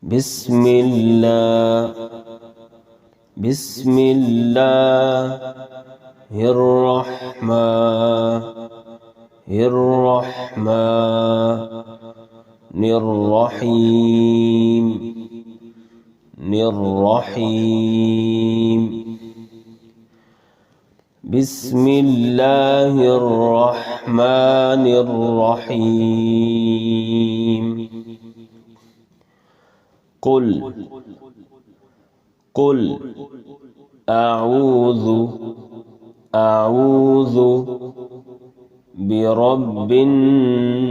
بسم الله الرحمن الرحيم بسم الله الرحمن الرحيم قل أعوذ برب الناس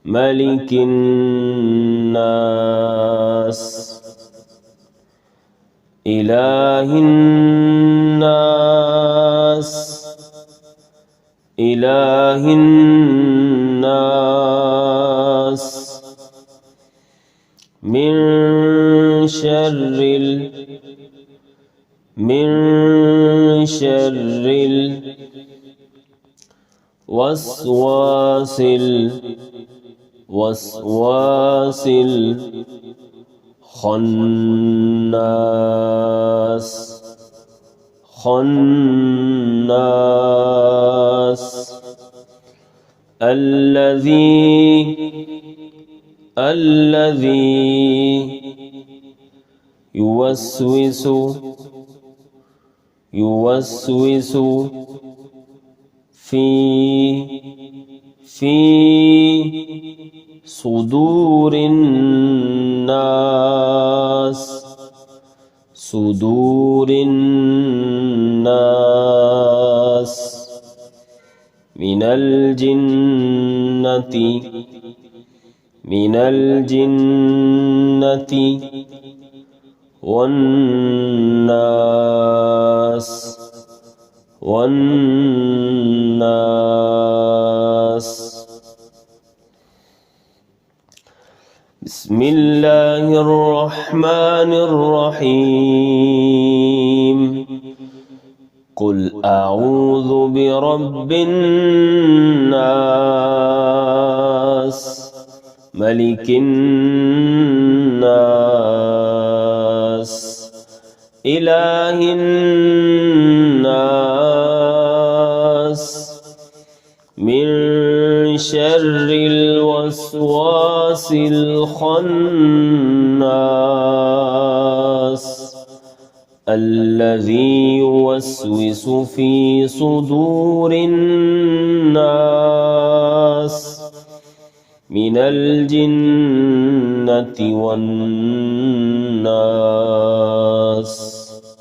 ملك الناس إله الناس من شر الوسواس الخناس الذي يوسوس في صدور الناس من الجنة والناس بسم الله الرحمن الرحيم قل أعوذ برب الناس ملك الناس إله الناس من شر الوسواس الخناس الذي يوسوس في صدور الناس من الجنة والناس